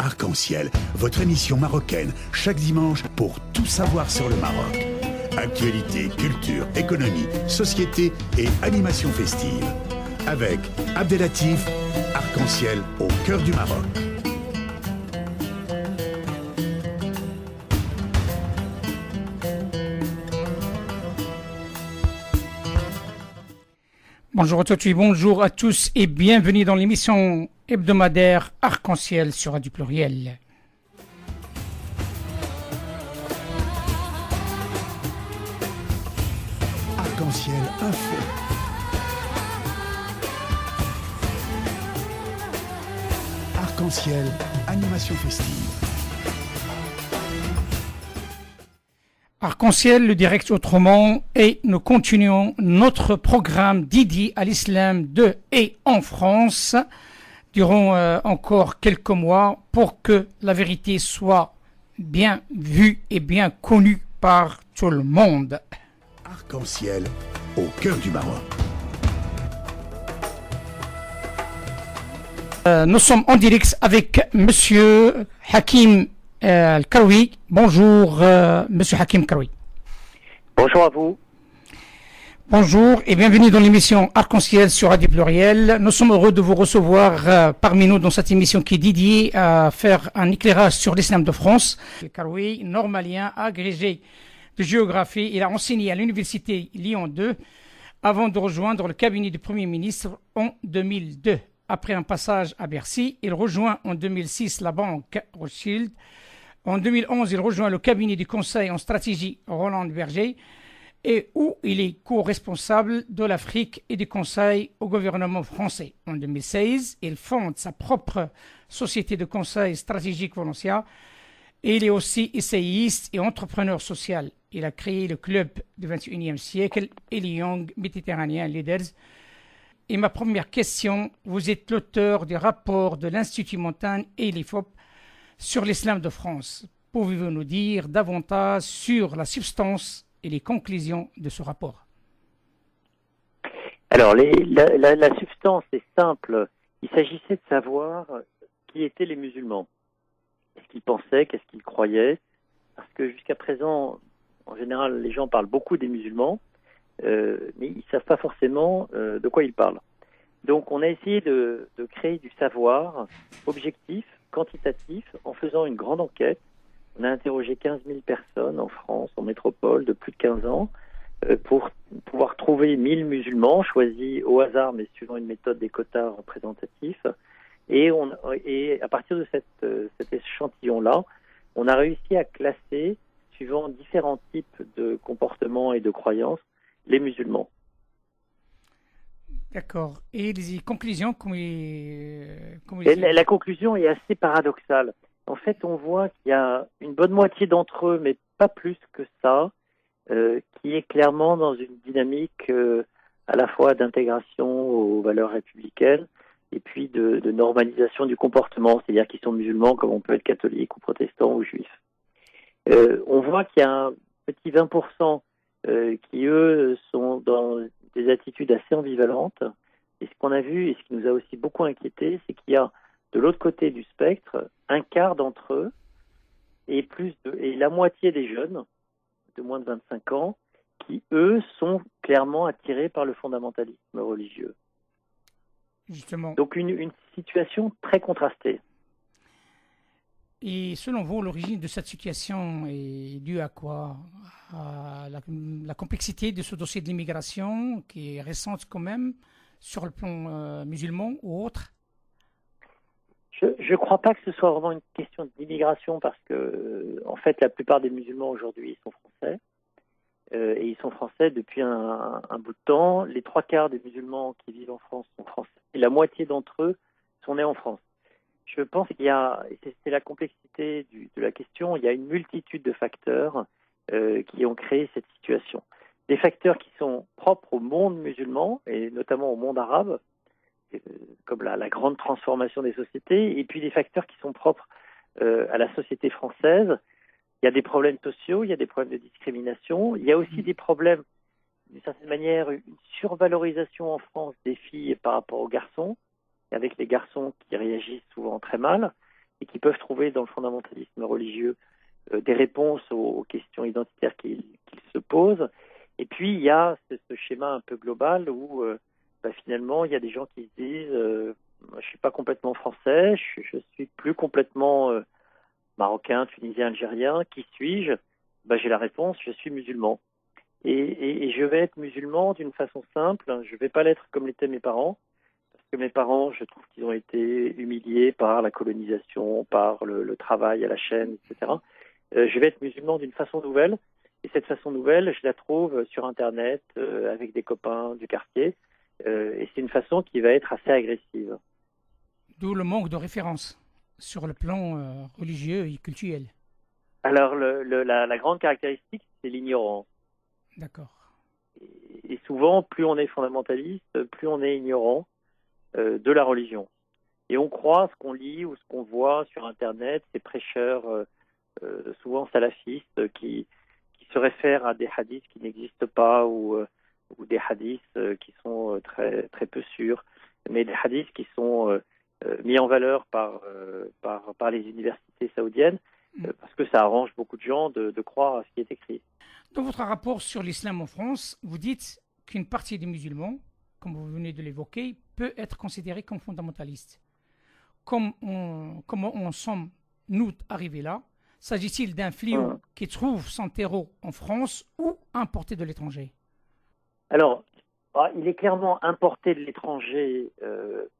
Arc-en-Ciel, votre émission marocaine, chaque dimanche pour tout savoir sur le Maroc. Actualité, culture, économie, société et animation festive. Avec Abdelatif, Arc-en-Ciel au cœur du Maroc. Bonjour à toutes et bonjour à tous et bienvenue dans l'émission hebdomadaire Arc-en-Ciel sur Radio Pluriel. Arc-en-Ciel Info. Arc-en-Ciel Animation festive. Arc-en-Ciel, le direct autrement, et nous continuons notre programme dédié à l'islam de et en France durant encore quelques mois pour que la vérité soit bien vue et bien connue par tout le monde. Arc-en-Ciel au cœur du Maroc. Nous sommes en direct avec Monsieur Hakim Al-Karoui. Bonjour, Monsieur Hakim Karoui. Bonjour à vous. Bonjour et bienvenue dans l'émission Arc-en-Ciel sur Radio Pluriel. Nous sommes heureux de vous recevoir parmi nous dans cette émission qui est dédiée à faire un éclairage sur l'islam de France. Al-Karoui, normalien, agrégé de géographie, il a enseigné à l'université Lyon 2 avant de rejoindre le cabinet du Premier ministre en 2002. Après un passage à Bercy, il rejoint en 2006 la banque Rothschild. En 2011, il rejoint le cabinet du conseil en stratégie Roland Berger et où il est co-responsable de l'Afrique et du conseil au gouvernement français. En 2016, il fonde sa propre société de conseil stratégique Valencia et il est aussi essayiste et entrepreneur social. Il a créé le club du 21e siècle et les Young Mediterranean Leaders. Et ma première question, vous êtes l'auteur du rapport de l'Institut Montaigne et l'IFOP sur l'islam de France. Pouvez-vous nous dire davantage sur la substance et les conclusions de ce rapport? Alors, la substance est simple. Il s'agissait de savoir qui étaient les musulmans. Qu'est-ce qu'ils pensaient, qu'est-ce qu'ils croyaient. Parce que jusqu'à présent, en général, les gens parlent beaucoup des musulmans, mais ils ne savent pas forcément de quoi ils parlent. Donc, on a essayé de créer du savoir objectif, quantitatif, en faisant une grande enquête. On a interrogé 15 000 personnes en France, en métropole, de plus de 15 ans, pour pouvoir trouver 1000 musulmans choisis au hasard, mais suivant une méthode des quotas représentatifs. Et à partir de cet échantillon-là, on a réussi à classer, suivant différents types de comportements et de croyances, les musulmans. D'accord. Et les conclusions, La conclusion est assez paradoxale. En fait, on voit qu'il y a une bonne moitié d'entre eux, mais pas plus que ça, qui est clairement dans une dynamique à la fois d'intégration aux valeurs républicaines et puis de normalisation du comportement, c'est-à-dire qu'ils sont musulmans comme on peut être catholique ou protestant ou juif. On voit qu'il y a un petit 20% qui, eux, sont dans des attitudes assez ambivalentes. Et ce qu'on a vu et ce qui nous a aussi beaucoup inquiété, c'est qu'il y a de l'autre côté du spectre un quart d'entre eux et la moitié des jeunes de moins de 25 ans qui, eux, sont clairement attirés par le fondamentalisme religieux. Justement. Donc une situation très contrastée. Et selon vous, l'origine de cette situation est due à quoi? À la complexité de ce dossier de l'immigration qui est récente quand même sur le plan musulman ou autre? Je ne crois pas que ce soit vraiment une question d'immigration parce que, en fait, la plupart des musulmans aujourd'hui ils sont français et ils sont français depuis un bout de temps. Les 3/4 des musulmans qui vivent en France sont français et la moitié d'entre eux sont nés en France. Je pense qu'il y a, et c'est la complexité de la question, il y a une multitude de facteurs qui ont créé cette situation. Des facteurs qui sont propres au monde musulman et notamment au monde arabe, comme la grande transformation des sociétés, et puis des facteurs qui sont propres à la société française. Il y a des problèmes sociaux, il y a des problèmes de discrimination, il y a aussi des problèmes, d'une certaine manière, une survalorisation en France des filles par rapport aux garçons, avec les garçons qui réagissent souvent très mal. et qui peuvent trouver dans le fondamentalisme religieux des réponses aux questions identitaires qu'ils se posent. Et puis, il y a ce schéma un peu global où finalement, il y a des gens qui se disent je ne suis pas complètement français, je suis plus complètement marocain, tunisien, algérien. Qui suis-je? J'ai la réponse, je suis musulman. Et je vais être musulman d'une façon simple. Je ne vais pas l'être comme l'étaient mes parents. Parce que mes parents, je trouve qu'ils ont été humiliés par la colonisation, par le travail à la chaîne, etc. Je vais être musulman d'une façon nouvelle. Et cette façon nouvelle, je la trouve sur Internet, avec des copains du quartier. Et c'est une façon qui va être assez agressive. D'où le manque de référence sur le plan religieux et culturel. Alors, la grande caractéristique, c'est l'ignorance. D'accord. Et souvent, plus on est fondamentaliste, plus on est ignorant de la religion. Et on croit ce qu'on lit ou ce qu'on voit sur Internet, ces prêcheurs souvent salafistes qui se réfèrent à des hadiths qui n'existent pas ou des hadiths qui sont très, très peu sûrs, mais des hadiths qui sont mis en valeur par les universités saoudiennes parce que ça arrange beaucoup de gens de croire à ce qui est écrit. Dans votre rapport sur l'islam en France, vous dites qu'une partie des musulmans, comme vous venez de l'évoquer, peut être considérée comme fondamentaliste. Comment en sommes nous arrivés là? S'agit-il d'un fléau qui trouve son terreau en France ou importé de l'étranger? Alors, il est clairement importé de l'étranger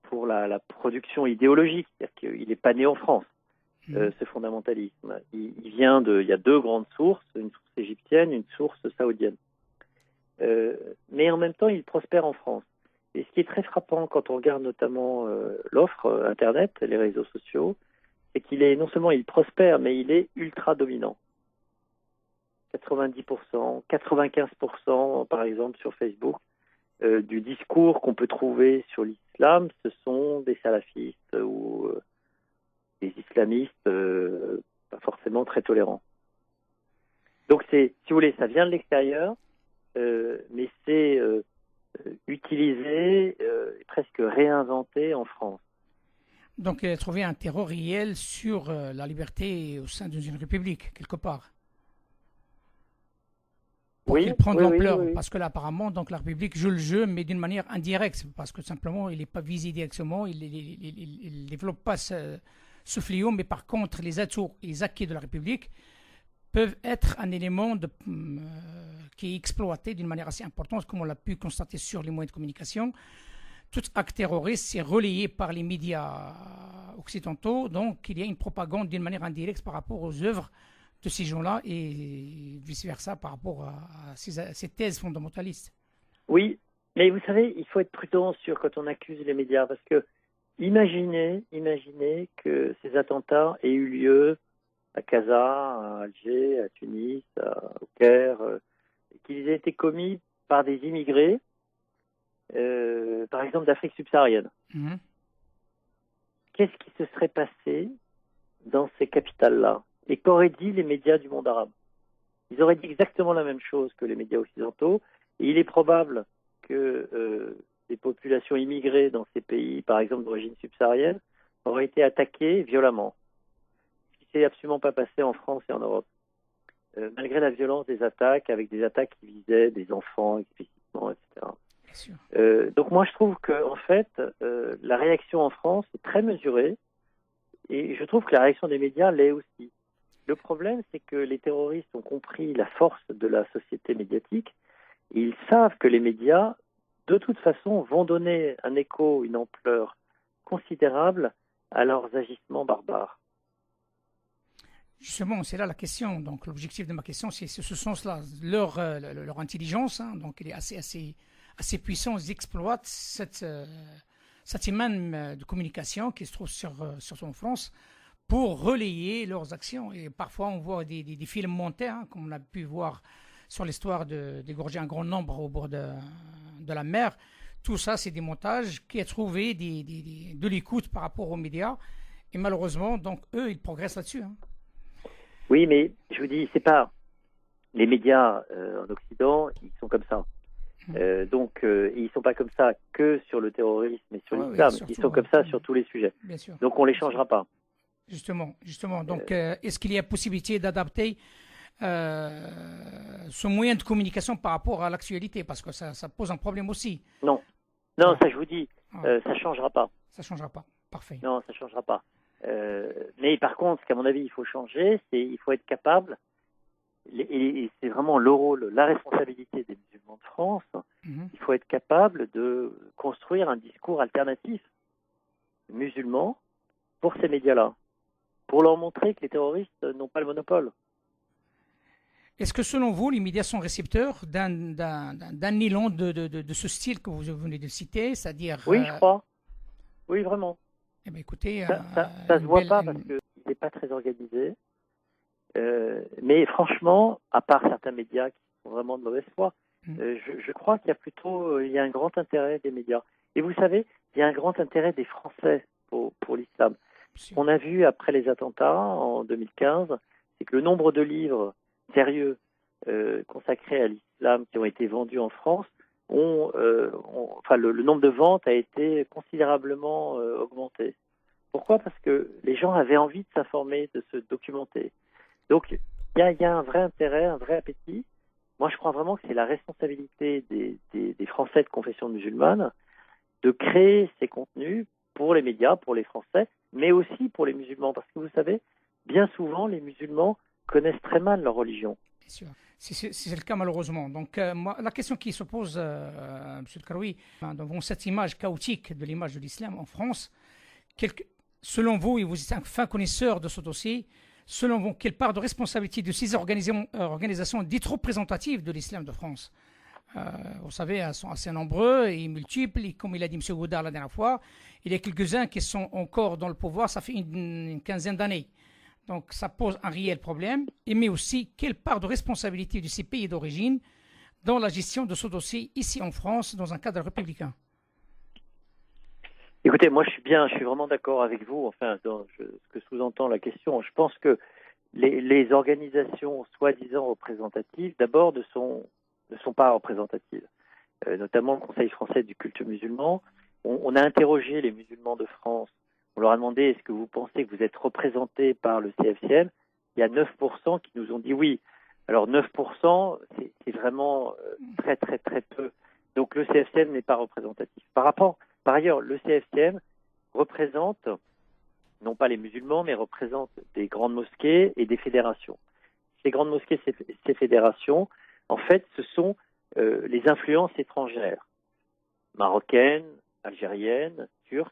pour la production idéologique, c'est-à-dire qu'il n'est pas né en France, ce fondamentalisme. Il vient il y a deux grandes sources, une source égyptienne, une source saoudienne. Mais en même temps, il prospère en France. Et ce qui est très frappant quand on regarde notamment l'offre Internet, les réseaux sociaux, c'est qu'il est non seulement il prospère, mais il est ultra dominant. 90%, 95% par exemple sur Facebook, du discours qu'on peut trouver sur l'islam, ce sont des salafistes ou des islamistes pas forcément très tolérants. Donc si vous voulez, ça vient de l'extérieur, mais c'est utilisé, presque réinventé en France. Donc il a trouvé un terreau réel sur la liberté au sein d'une république, quelque part. Pour qu'il prenne de l'ampleur, parce que là, apparemment, donc, la République joue le jeu, mais d'une manière indirecte, parce que simplement, il n'est pas visé directement, il ne développe pas ce fléau, mais par contre, les atouts et les acquis de la République peuvent être un élément qui est exploité d'une manière assez importante, comme on l'a pu constater sur les moyens de communication. Tout acte terroriste est relayé par les médias occidentaux, donc il y a une propagande d'une manière indirecte par rapport aux œuvres de ces gens-là et vice-versa par rapport à ces thèses fondamentalistes. Oui, mais vous savez, il faut être prudent quand on accuse les médias, parce que imaginez que ces attentats aient eu lieu à Casa, à Alger, à Tunis, au Caire, qu'ils aient été commis par des immigrés, par exemple d'Afrique subsaharienne. Qu'est-ce qui se serait passé dans ces capitales-là? Et qu'auraient dit les médias du monde arabe? Ils auraient dit exactement la même chose que les médias occidentaux. Et il est probable que des populations immigrées dans ces pays, par exemple d'origine subsaharienne, auraient été attaquées violemment. Ce qui ne s'est absolument pas passé en France et en Europe. Malgré la violence des attaques, avec des attaques qui visaient des enfants explicitement, etc. Bien sûr. Donc moi je trouve que en fait, la réaction en France est très mesurée. Et je trouve que la réaction des médias l'est aussi. Le problème, c'est que les terroristes ont compris la force de la société médiatique et ils savent que les médias, de toute façon, vont donner un écho, une ampleur considérable à leurs agissements barbares. Justement, c'est là la question. Donc, l'objectif de ma question, c'est ce sens-là. Leur intelligence, donc, elle est assez puissante. Ils exploitent cette image de communication qui se trouve sur en France pour relayer leurs actions. Et parfois, on voit des films montés, comme on a pu voir sur l'histoire d'égorger un grand nombre au bord de la mer. Tout ça, c'est des montages qui ont trouvé de l'écoute par rapport aux médias. Et malheureusement, donc, eux, ils progressent là-dessus. Oui, mais je vous dis, c'est pas... Les médias en Occident, ils sont comme ça. Donc, ils ne sont pas comme ça que sur le terrorisme et sur l'islam. Ils sont comme ça sur tous les sujets. Donc, on ne les changera pas. Justement. Donc, est-ce qu'il y a possibilité d'adapter ce moyen de communication par rapport à l'actualité? Parce que ça pose un problème aussi. Non, Ah, ça je vous dis, ah, ça changera pas. ça ne changera pas. Parfait. Non, ça changera pas. Mais par contre, ce qu'à mon avis, il faut changer, c'est il faut être capable, et c'est vraiment le rôle, la responsabilité des musulmans de France, Mhm. il faut être capable de construire un discours alternatif musulman pour ces médias-là, pour leur montrer que les terroristes n'ont pas le monopole. Est-ce que selon vous, les médias sont récepteurs d'un élan de ce style que vous venez de citer, c'est-à-dire Oui, je crois. Oui, vraiment. eh bien, écoutez, Ça se voit pas parce qu'il n'est pas très organisé. Mais franchement, à part certains médias qui sont vraiment de mauvaise foi, je crois qu'il y a plutôt il y a un grand intérêt des médias. Et vous savez, il y a un grand intérêt des Français pour l'islam. Ce qu'on a vu après les attentats en 2015, c'est que le nombre de livres sérieux consacrés à l'islam qui ont été vendus en France le nombre de ventes a été considérablement augmenté. Pourquoi? Parce que les gens avaient envie de s'informer, de se documenter. Donc, il y a un vrai intérêt, un vrai appétit. Moi, je crois vraiment que c'est la responsabilité des Français de confession musulmane de créer ces contenus pour les médias, pour les Français, mais aussi pour les musulmans. Parce que vous savez, bien souvent, les musulmans connaissent très mal leur religion. Bien sûr. C'est le cas malheureusement. Donc, moi, la question qui se pose, M. El Karoui, devant cette image chaotique de l'image de l'islam en France, selon vous, et vous êtes un fin connaisseur de ce dossier, selon vous, quelle part de responsabilité de ces organisations dites représentatives de l'islam de France? Vous savez, elles sont assez nombreux et multiples. Et comme il a dit M. Goudard la dernière fois, il y a quelques-uns qui sont encore dans le pouvoir, ça fait une quinzaine d'années. Donc, ça pose un réel problème. Mais aussi, quelle part de responsabilité de ces pays d'origine dans la gestion de ce dossier ici en France, dans un cadre républicain? Écoutez, moi, je suis vraiment d'accord avec vous. Enfin, ce que sous-entend la question, je pense que les organisations soi-disant représentatives, d'abord, ne sont pas représentatives. Notamment le Conseil français du culte musulman. On a interrogé les musulmans de France. On leur a demandé, est-ce que vous pensez que vous êtes représentés par le CFCM? Il y a 9% qui nous ont dit oui. Alors 9%, c'est vraiment très, très, très peu. Donc le CFCM n'est pas représentatif. Par ailleurs, le CFCM représente, non pas les musulmans, mais représente des grandes mosquées et des fédérations. Ces grandes mosquées, ces fédérations, en fait, ce sont les influences étrangères, marocaines, algériennes, turques,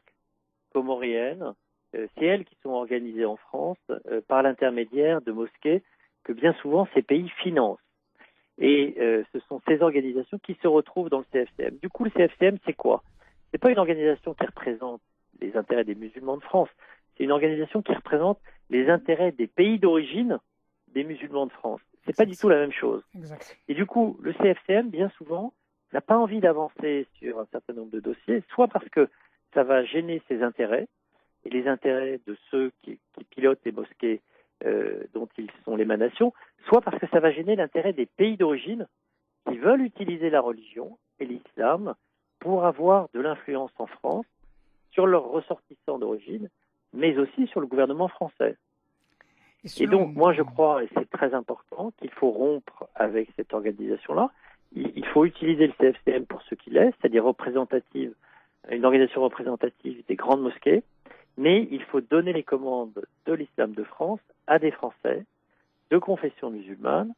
comoriennes. C'est elles qui sont organisées en France par l'intermédiaire de mosquées que bien souvent ces pays financent. Et ce sont ces organisations qui se retrouvent dans le CFCM. Du coup, le CFCM, c'est quoi? C'est pas une organisation qui représente les intérêts des musulmans de France. C'est une organisation qui représente les intérêts des pays d'origine des musulmans de France. C'est pas du tout la même chose. Exact. Et du coup, le CFCM, bien souvent, n'a pas envie d'avancer sur un certain nombre de dossiers, soit parce que ça va gêner ses intérêts et les intérêts de ceux qui pilotent les mosquées dont ils sont l'émanation, soit parce que ça va gêner l'intérêt des pays d'origine qui veulent utiliser la religion et l'islam pour avoir de l'influence en France sur leurs ressortissants d'origine, mais aussi sur le gouvernement français. Et donc, moi, je crois, et c'est très important, qu'il faut rompre avec cette organisation-là. Il faut utiliser le CFCM pour ce qu'il est, c'est-à-dire une organisation représentative des grandes mosquées, mais il faut donner les commandes de l'islam de France à des Français de confession musulmane,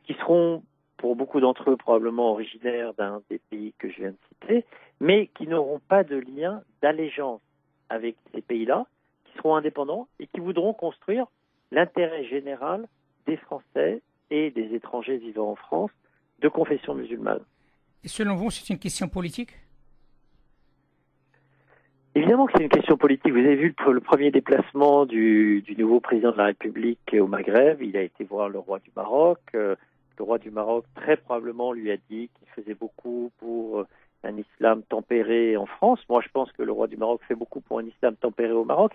qui seront, pour beaucoup d'entre eux, probablement originaires d'un des pays que je viens de citer, mais qui n'auront pas de lien d'allégeance avec ces pays-là, qui seront indépendants et qui voudront construire l'intérêt général des Français et des étrangers vivant en France de confession musulmane. Et selon vous, c'est une question politique? Évidemment que c'est une question politique. Vous avez vu le premier déplacement du nouveau président de la République au Maghreb. Il a été voir le roi du Maroc. Le roi du Maroc, très probablement, lui a dit qu'il faisait beaucoup pour un islam tempéré en France. Moi, je pense que le roi du Maroc fait beaucoup pour un islam tempéré au Maroc.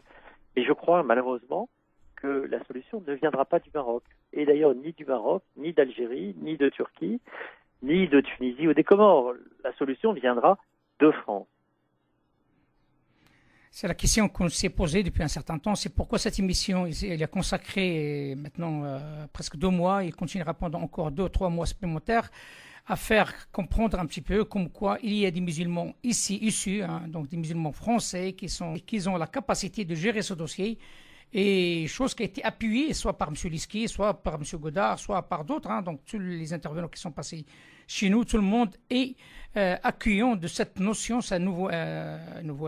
Et je crois, malheureusement, que la solution ne viendra pas du Maroc. Et d'ailleurs, ni du Maroc, ni d'Algérie, ni de Turquie, ni de Tunisie ou des Comores. La solution viendra de France. C'est la question qu'on s'est posée depuis un certain temps. C'est pourquoi cette émission, il a consacré maintenant presque 2 mois. Il continuera pendant encore 2 ou 3 mois supplémentaires à faire comprendre un petit peu comme quoi il y a des musulmans ici issus, donc des musulmans français qui ont la capacité de gérer ce dossier. Et chose qui a été appuyée soit par M. Liski, soit par M. Godard, soit par d'autres. Donc tous les intervenants qui sont passés chez nous, tout le monde est accueillant de cette notion, ce nouveau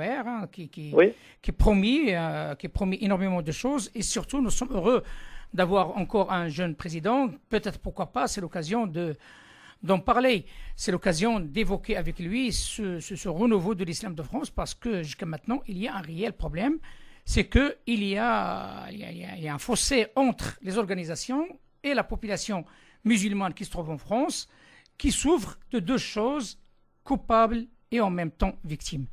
ère qui promet énormément de choses. Et surtout, nous sommes heureux d'avoir encore un jeune président. Peut-être, pourquoi pas, c'est l'occasion d'en parler. C'est l'occasion d'évoquer avec lui ce renouveau de l'islam de France, parce que jusqu'à maintenant, il y a un réel problème. C'est qu'il y a un fossé entre les organisations et la population musulmane qui se trouve en France, qui souffre de 2 choses, coupables et en même temps victimes.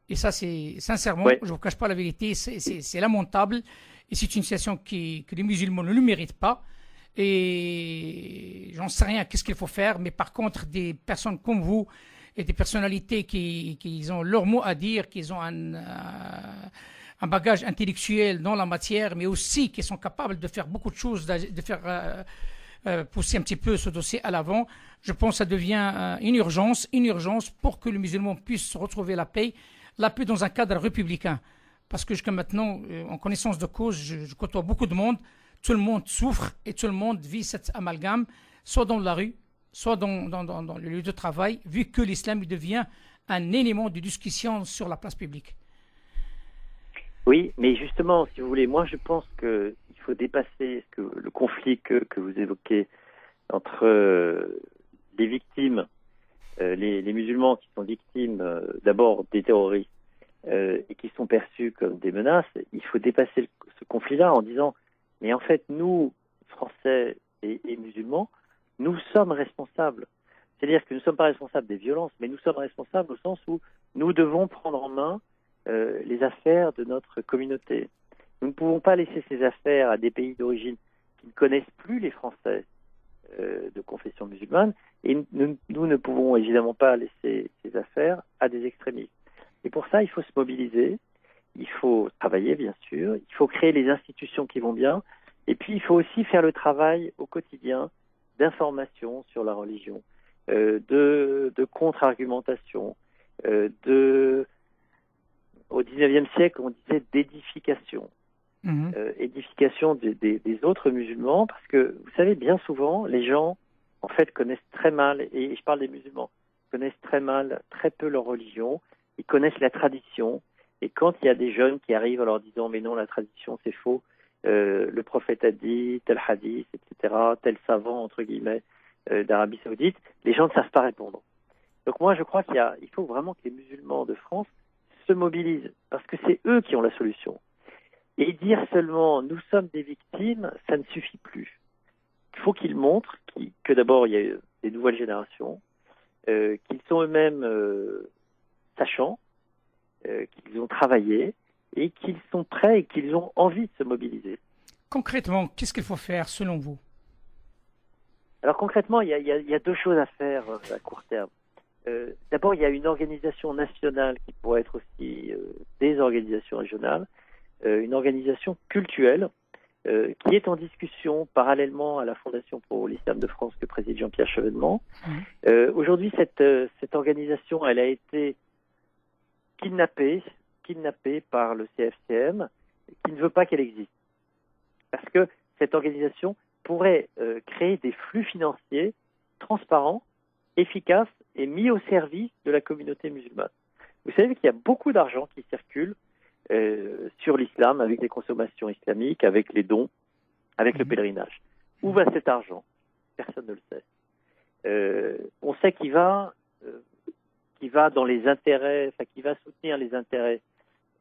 Et ça, c'est sincèrement, je ne vous cache pas la vérité, c'est lamentable. Et c'est une situation que les musulmans ne le méritent pas. Et j'en sais rien, qu'est-ce qu'il faut faire. Mais par contre, des personnes comme vous et des personnalités qui ont leur mot à dire, qui ont un bagage intellectuel dans la matière, mais aussi qui sont capables de faire beaucoup de choses, de faire pousser un petit peu ce dossier à l'avant. Je pense que ça devient une urgence pour que les musulmans puissent retrouver la paix dans un cadre républicain. Parce que jusqu'à maintenant, en connaissance de cause, je côtoie beaucoup de monde, tout le monde souffre et tout le monde vit cet amalgame, soit dans la rue, soit dans le lieu de travail, vu que l'islam devient un élément de discussion sur la place publique. Oui, mais justement, si vous voulez, moi je pense qu'il faut dépasser le conflit que vous évoquez entre les victimes, les musulmans qui sont victimes d'abord des terroristes et qui sont perçus comme des menaces. Il faut dépasser ce conflit-là en disant, mais en fait, nous, Français et musulmans, nous sommes responsables. C'est-à-dire que nous ne sommes pas responsables des violences, mais nous sommes responsables au sens où nous devons prendre en main les affaires de notre communauté. Nous ne pouvons pas laisser ces affaires à des pays d'origine qui ne connaissent plus les Français de confession musulmane, et nous ne pouvons évidemment pas laisser ces affaires à des extrémistes. Et pour ça, il faut se mobiliser, il faut travailler bien sûr, il faut créer les institutions qui vont bien, et puis il faut aussi faire le travail au quotidien d'information sur la religion, de contre-argumentation, au XIXe siècle, on disait d'édification. Édification des autres musulmans, parce que, vous savez, bien souvent, les gens, en fait, connaissent très mal, et je parle des musulmans, connaissent très peu leur religion, ils connaissent la tradition, et quand il y a des jeunes qui arrivent en leur disant « mais non, la tradition, c'est faux, le prophète a dit, tel hadith, etc., tel savant, entre guillemets, d'Arabie Saoudite », les gens ne savent pas répondre. Donc moi, je crois qu'il faut vraiment que les musulmans de France se mobilisent, parce que c'est eux qui ont la solution. Et dire seulement « nous sommes des victimes », ça ne suffit plus. Il faut qu'ils montrent que d'abord, il y a des nouvelles générations, qu'ils sont eux-mêmes sachants, qu'ils ont travaillé et qu'ils sont prêts et qu'ils ont envie de se mobiliser. Concrètement, qu'est-ce qu'il faut faire selon vous? Alors concrètement, il y a 2 choses à faire à court terme. D'abord, il y a une organisation nationale qui pourrait être aussi des organisations régionales, une organisation cultuelle qui est en discussion parallèlement à la Fondation pour l'Islam de France que préside Jean-Pierre Chevènement. Aujourd'hui, cette organisation, elle a été kidnappée par le CFCM, qui ne veut pas qu'elle existe. Parce que cette organisation pourrait créer des flux financiers transparents, efficaces et mis au service de la communauté musulmane. Vous savez qu'il y a beaucoup d'argent qui circule sur l'islam, avec les consommations islamiques, avec les dons, avec le pèlerinage. Où va cet argent? Personne ne le sait. On sait qu'il va dans les intérêts, qu'il va soutenir les intérêts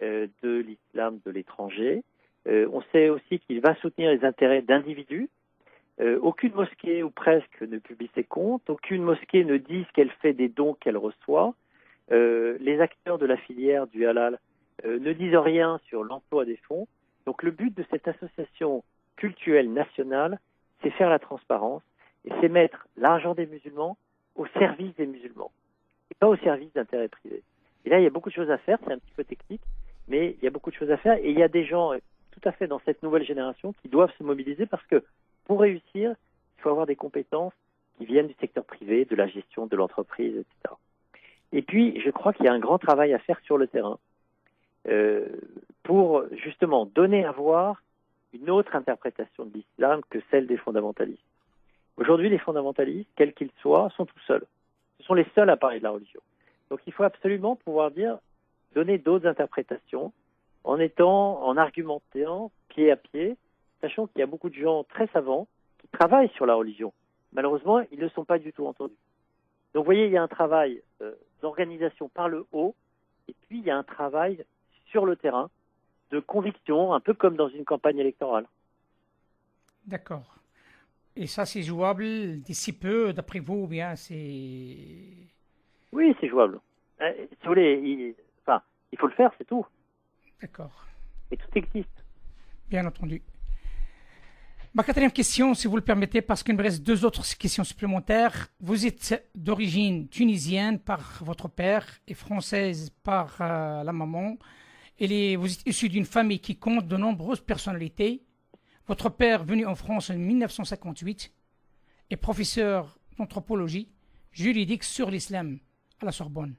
de l'islam de l'étranger. On sait aussi qu'il va soutenir les intérêts d'individus. Aucune mosquée, ou presque, ne publie ses comptes. Aucune mosquée ne dit qu'elle fait des dons qu'elle reçoit. Les acteurs de la filière du halal ne disent rien sur l'emploi des fonds. Donc le but de cette association cultuelle nationale, c'est faire la transparence et c'est mettre l'argent des musulmans au service des musulmans et pas au service d'intérêts privés. Et là, il y a beaucoup de choses à faire, c'est un petit peu technique, mais il y a beaucoup de choses à faire et il y a des gens tout à fait dans cette nouvelle génération qui doivent se mobiliser parce que pour réussir, il faut avoir des compétences qui viennent du secteur privé, de la gestion de l'entreprise, etc. Et puis, je crois qu'il y a un grand travail à faire sur le terrain pour justement donner à voir une autre interprétation de l'islam que celle des fondamentalistes. Aujourd'hui, les fondamentalistes, quels qu'ils soient, sont tout seuls. Ce sont les seuls à parler de la religion. Donc il faut absolument pouvoir donner d'autres interprétations en argumentant pied à pied, sachant qu'il y a beaucoup de gens très savants qui travaillent sur la religion. Malheureusement, ils ne sont pas du tout entendus. Donc vous voyez, il y a un travail d'organisation par le haut, et puis il y a un travail sur le terrain de conviction, un peu comme dans une campagne électorale. D'accord. Et ça, c'est jouable d'ici peu, d'après vous, ou bien c'est... Oui, c'est jouable. Si vous voulez, il faut le faire, c'est tout. D'accord. Et tout existe. Bien entendu. Ma quatrième question, si vous le permettez, parce qu'il me reste 2 autres questions supplémentaires. Vous êtes d'origine tunisienne par votre père et française par la maman. Vous êtes issu d'une famille qui compte de nombreuses personnalités. Votre père, venu en France en 1958, est professeur d'anthropologie juridique sur l'islam à la Sorbonne.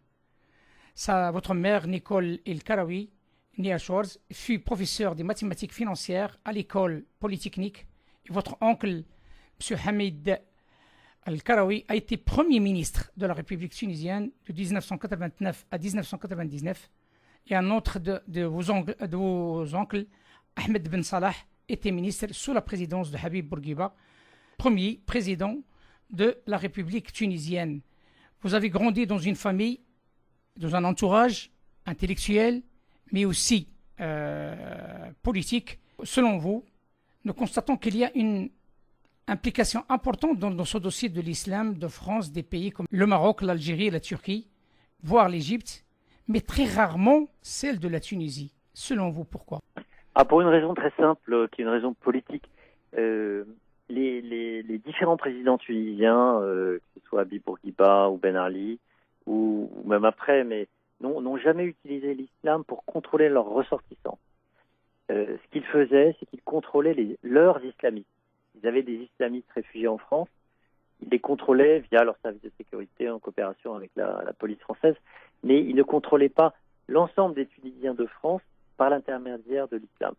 Votre mère, Nicole El Karawi, née à Chorz, fut professeur des mathématiques financières à l'école polytechnique. Et votre oncle, M. Hamid El Karawi, a été Premier ministre de la République tunisienne de 1989 à 1999. Et un autre de vos oncles, Ahmed Ben Salah, était ministre sous la présidence de Habib Bourguiba, premier président de la République tunisienne. Vous avez grandi dans une famille, dans un entourage intellectuel, mais aussi politique. Selon vous, nous constatons qu'il y a une implication importante dans ce dossier de l'islam de France, des pays comme le Maroc, l'Algérie, la Turquie, voire l'Égypte, mais très rarement celle de la Tunisie. Selon vous, pourquoi ? Pour une raison très simple, qui est une raison politique. Les différents présidents tunisiens, que ce soit Habib Bourguiba ou Ben Ali, ou même après, mais n'ont jamais utilisé l'islam pour contrôler leurs ressortissants. Ce qu'ils faisaient, c'est qu'ils contrôlaient leurs islamistes. Ils avaient des islamistes réfugiés en France, ils les contrôlaient via leur service de sécurité en coopération avec la police française, mais ils ne contrôlaient pas l'ensemble des Tunisiens de France par l'intermédiaire de l'islam.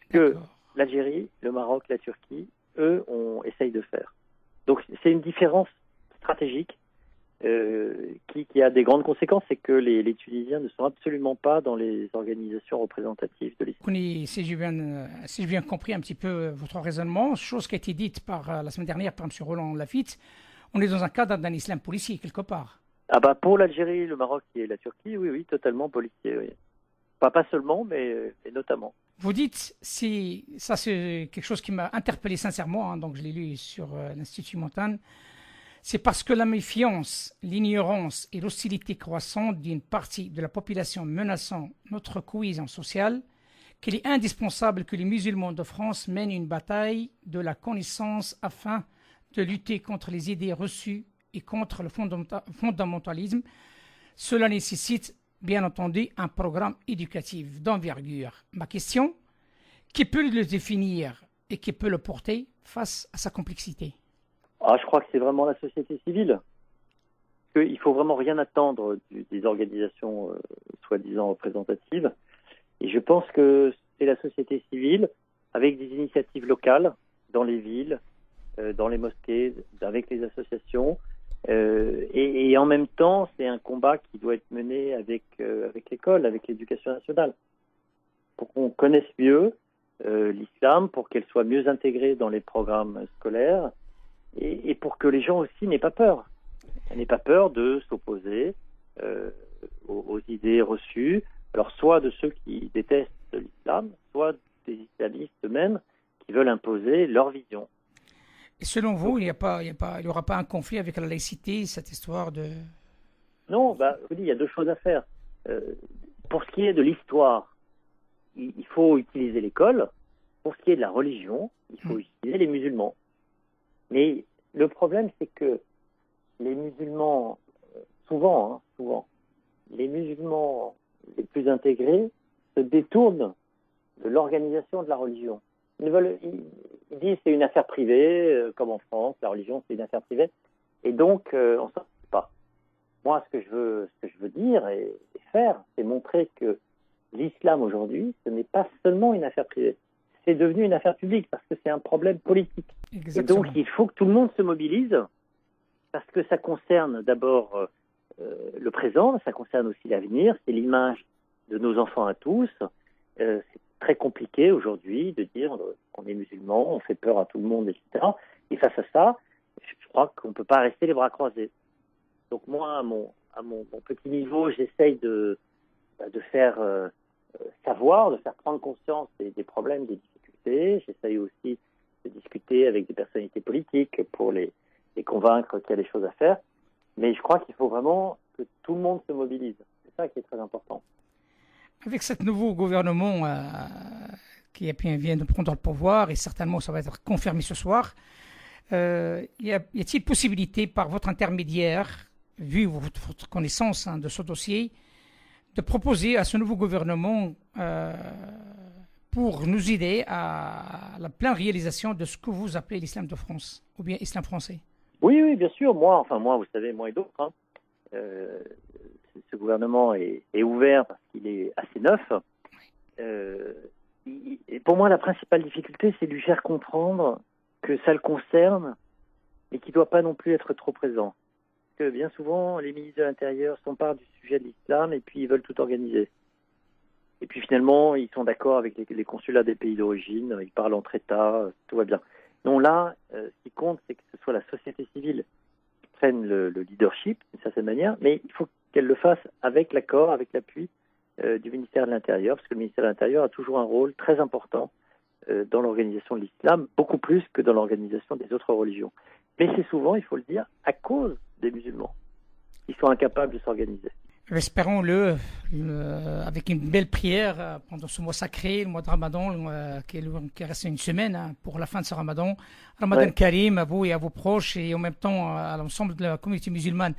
Ce que l'Algérie, le Maroc, la Turquie, eux, essayent de faire. Donc c'est une différence stratégique qui a des grandes conséquences, c'est que les Tunisiens ne sont absolument pas dans les organisations représentatives de l'islam. Si j'ai bien compris un petit peu votre raisonnement, chose qui a été dite la semaine dernière par M. Roland Lafitte, on est dans un cadre d'un islam policier quelque part. Pour l'Algérie, le Maroc et la Turquie, oui, totalement policier, oui. Pas seulement, mais notamment. Vous dites, ça c'est quelque chose qui m'a interpellé sincèrement, donc je l'ai lu sur l'Institut Montaigne, c'est parce que la méfiance, l'ignorance et l'hostilité croissante d'une partie de la population menaçant notre cohésion sociale qu'il est indispensable que les musulmans de France mènent une bataille de la connaissance afin de lutter contre les idées reçues et contre le fondamentalisme. Cela nécessite bien entendu un programme éducatif d'envergure. Ma question, qui peut le définir et qui peut le porter face à sa complexité ? Je crois que c'est vraiment la société civile. Il ne faut vraiment rien attendre des organisations soi-disant représentatives. Et je pense que c'est la société civile, avec des initiatives locales, dans les villes, dans les mosquées, avec les associations. Et en même temps, c'est un combat qui doit être mené avec l'école, avec l'éducation nationale, pour qu'on connaisse mieux l'islam, pour qu'elle soit mieux intégrée dans les programmes scolaires, et pour que les gens aussi n'aient pas peur. N'aient pas peur de s'opposer aux idées reçues, alors soit de ceux qui détestent l'islam, soit des islamistes eux-mêmes qui veulent imposer leur vision. Et selon vous, il n'y aura pas un conflit avec la laïcité, cette histoire de... Non, je vous dis, il y a 2 choses à faire. Pour ce qui est de l'histoire, il faut utiliser l'école. Pour ce qui est de la religion, il faut utiliser les musulmans. Mais le problème, c'est que les musulmans, souvent, les musulmans les plus intégrés se détournent de l'organisation de la religion. Ils disent que c'est une affaire privée, comme en France, la religion c'est une affaire privée, et donc on s'en occupe pas. Moi, ce que je veux dire et faire, c'est montrer que l'islam aujourd'hui, ce n'est pas seulement une affaire privée, c'est devenu une affaire publique parce que c'est un problème politique. Exactement. Et donc il faut que tout le monde se mobilise parce que ça concerne d'abord le présent, ça concerne aussi l'avenir, c'est l'image de nos enfants à tous. C'est très compliqué aujourd'hui de dire qu'on est musulman, on fait peur à tout le monde, etc. Et face à ça, je crois qu'on ne peut pas rester les bras croisés. Donc moi, à mon petit niveau, j'essaye de faire savoir, de faire prendre conscience des problèmes, des difficultés. J'essaye aussi de discuter avec des personnalités politiques pour les convaincre qu'il y a des choses à faire. Mais je crois qu'il faut vraiment que tout le monde se mobilise. C'est ça qui est très important. Avec ce nouveau gouvernement qui vient de prendre le pouvoir, et certainement ça va être confirmé ce soir, y a-t-il possibilité, par votre intermédiaire, vu votre connaissance de ce dossier, de proposer à ce nouveau gouvernement pour nous aider à la pleine réalisation de ce que vous appelez l'islam de France, ou bien islam français? Oui, bien sûr. Moi, vous savez, moi et d'autres, ce gouvernement est ouvert parce qu'il est assez neuf. Et pour moi, la principale difficulté, c'est de lui faire comprendre que ça le concerne, mais qu'il ne doit pas non plus être trop présent. Parce que bien souvent, les ministres de l'Intérieur s'emparent du sujet de l'islam et puis ils veulent tout organiser. Et puis finalement, ils sont d'accord avec les consulats des pays d'origine, ils parlent entre États, tout va bien. Non, là, ce qui compte, c'est que ce soit la société civile qui prenne le leadership, d'une certaine manière, mais il faut qu'elle le fasse avec l'accord, avec l'appui du ministère de l'Intérieur, parce que le ministère de l'Intérieur a toujours un rôle très important dans l'organisation de l'islam, beaucoup plus que dans l'organisation des autres religions. Mais c'est souvent, il faut le dire, à cause des musulmans qui sont incapables de s'organiser. Espérons-le, avec une belle prière pendant ce mois sacré, le mois de Ramadan, qui reste une semaine pour la fin de ce Ramadan. Ramadan Karim à vous et à vos proches et en même temps à l'ensemble de la communauté musulmane.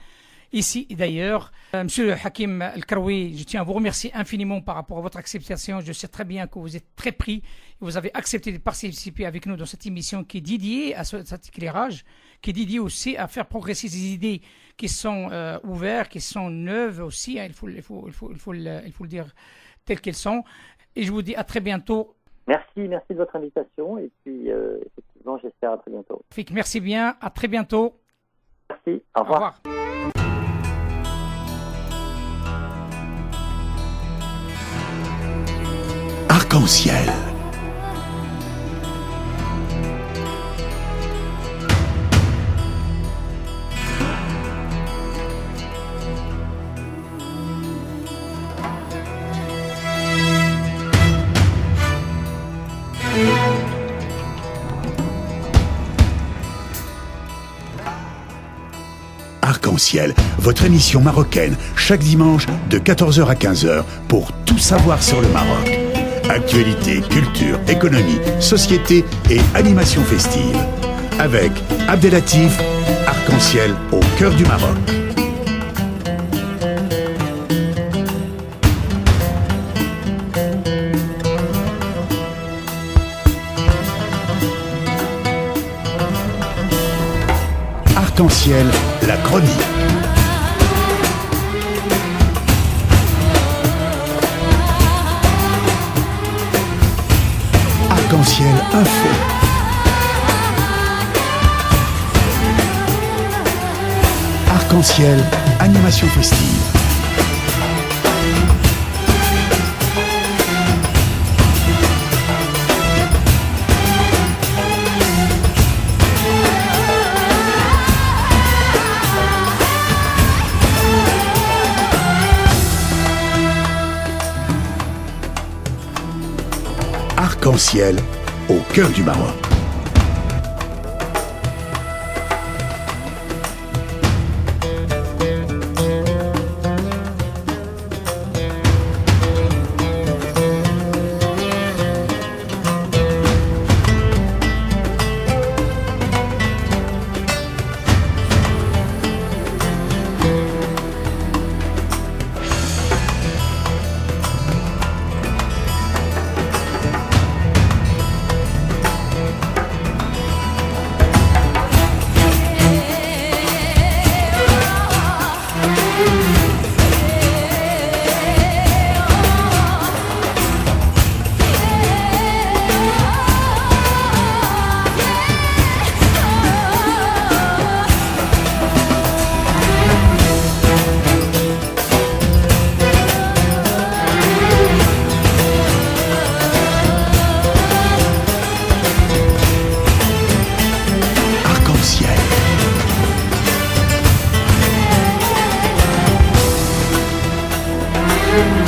Ici et d'ailleurs, Monsieur Hakim El-Karoui, je tiens à vous remercier infiniment par rapport à votre acceptation. Je sais très bien que vous êtes très pris et vous avez accepté de participer avec nous dans cette émission qui est dédiée à cet éclairage, qui est dédiée aussi à faire progresser ces idées qui sont ouvertes, qui sont neuves aussi. Il faut le dire telles qu'elles sont. Et je vous dis à très bientôt. Merci de votre invitation et puis effectivement, j'espère à très bientôt. Merci bien, à très bientôt. Merci, au revoir. Au revoir. Arc-en-ciel. Arc-en-ciel, votre émission marocaine, chaque dimanche de 14h à 15h pour tout savoir sur le Maroc. Actualité, culture, économie, société et animation festive. Avec Abdelatif, Arc-en-ciel au cœur du Maroc. Arc-en-ciel, la chronique. Arc-en-ciel info. Arc-en-ciel animation festive. Arc-en-ciel au cœur du Maroc. Thank you.